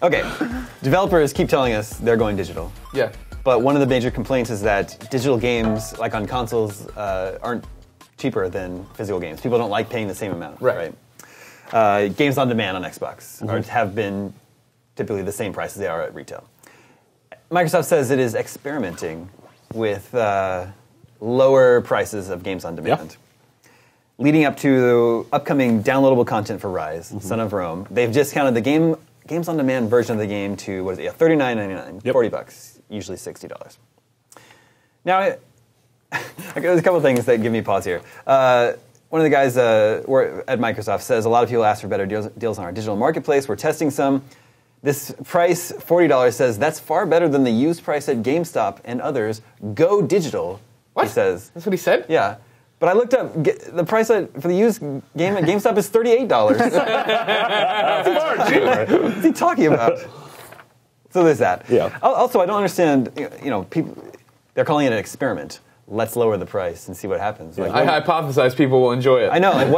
Okay, developers keep telling us they're going digital. Yeah. But one of the major complaints is that digital games, like on consoles, aren't cheaper than physical games. People don't like paying the same amount. Right. Games on demand on Xbox have been typically the same price as they are at retail. Microsoft says it is experimenting with lower prices of games on demand. Leading up to the upcoming downloadable content for Rise, Son of Rome, they've discounted the games on demand version of the game to, what is it, $39.99, $40, usually $60. Now, there's a couple of things that give me pause here. One of the guys at Microsoft says a lot of people ask for better deals on our digital marketplace. We're testing some. This price, $40, says that's far better than the used price at GameStop and others. Go digital, What? he says. That's what he said? Yeah. But I looked up, the price for the used game at GameStop is $38. What's he talking about? So there's that. Yeah. Also, I don't understand, people, they're calling it an experiment. Let's lower the price and see what happens. Like, I hypothesize people will enjoy it. I know. Like,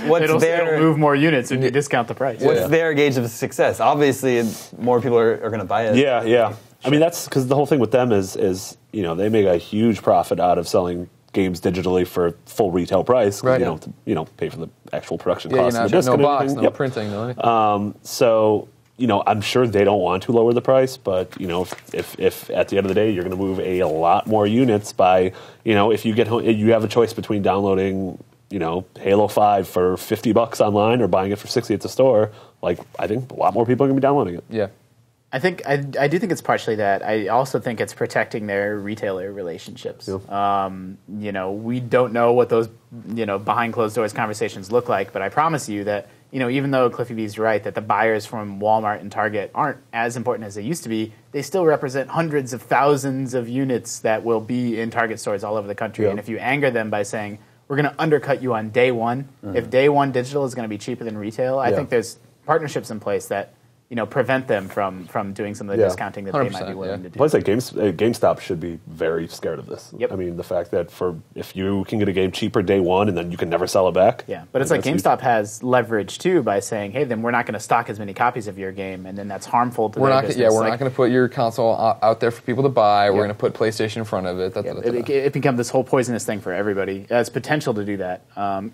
what's It'll their move more units and you discount the price. What's their gauge of success? Obviously, more people are going to buy it. Yeah. I mean, that's because the whole thing with them is they make a huge profit out of selling games digitally for full retail price. Right. You don't pay for the actual production Yeah, costs. you're of not, the disc no and box, everything. no printing, no anything. So, I'm sure they don't want to lower the price, but, if at the end of the day you're going to move a lot more units by, if you get home, you have a choice between downloading, Halo 5 for $50 online or buying it for $60 at the store, like, I think a lot more people are going to be downloading it. Yeah. I do think it's partially that. I also think it's protecting their retailer relationships. Yeah. We don't know what those, behind closed doors conversations look like, but I promise you that, even though Cliffy B's right that the buyers from Walmart and Target aren't as important as they used to be, they still represent hundreds of thousands of units that will be in Target stores all over the country. Yeah. And if you anger them by saying, we're going to undercut you on day one, if day one digital is going to be cheaper than retail, I think there's partnerships in place that prevent them from doing some of the discounting that they might be willing to do. Plus, GameStop should be very scared of this. Yep. I mean, the fact that if you can get a game cheaper day one and then you can never sell it back. Yeah, but it's like GameStop has leverage too by saying, hey, then we're not going to stock as many copies of your game, and then that's harmful to their business. We're not going to put your console out there for people to buy. We're going to put PlayStation in front of it. It becomes this whole poisonous thing for everybody. It has potential to do that,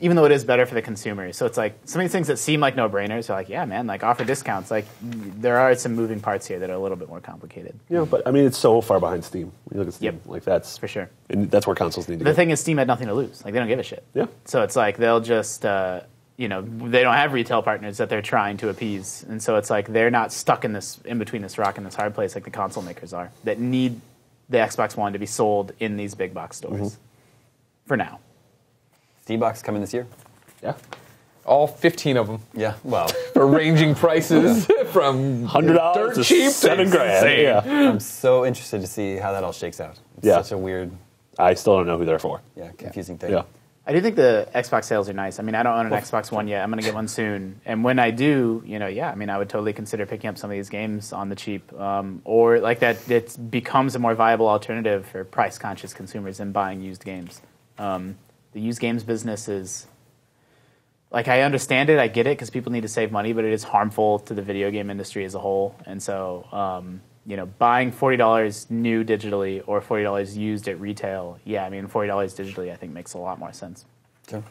even though it is better for the consumer. So it's like some of these things that seem like no-brainers are like, yeah, man, like offer discounts. Like there are some moving parts here that are a little bit more complicated. Yeah, but I mean, it's so far behind Steam. When you look at Steam, Yep. like that's For sure. and that's where consoles need to The go. thing is, Steam had nothing to lose. Like they don't give a shit. Yeah. So it's like they'll just, they don't have retail partners that they're trying to appease, and so it's like they're not stuck in between this rock and this hard place like the console makers are that need the Xbox One to be sold in these big box stores. For now. Steam Box coming this year? Yeah. All 15 of them Yeah. Well, are ranging prices from $100 dirt to cheap $7,000. insane. Yeah. I'm so interested to see how that all shakes out. It's Yeah. such a weird, I still don't know who they're for. confusing thing. Yeah. I do think the Xbox sales are nice. I mean, I don't own an Xbox One yet. I'm going to get one soon. And when I do, I would totally consider picking up some of these games on the cheap. Or like that, it becomes a more viable alternative for price-conscious consumers than buying used games. The used games business is, like, I understand it. I get it because people need to save money, but it is harmful to the video game industry as a whole. And so, buying $40 new digitally or $40 used at retail, $40 digitally I think makes a lot more sense. Sure.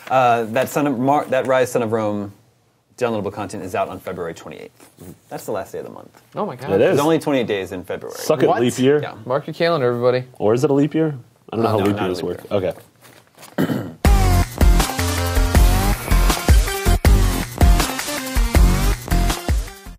That Rise Son of Rome downloadable content is out on February 28th. That's the last day of the month. Oh my God. It is. There's only 28 days in February. Suck it, What? leap year. Yeah. Mark your calendar, everybody. Or is it a leap year? I don't know how No, leap not a years leap work. Okay.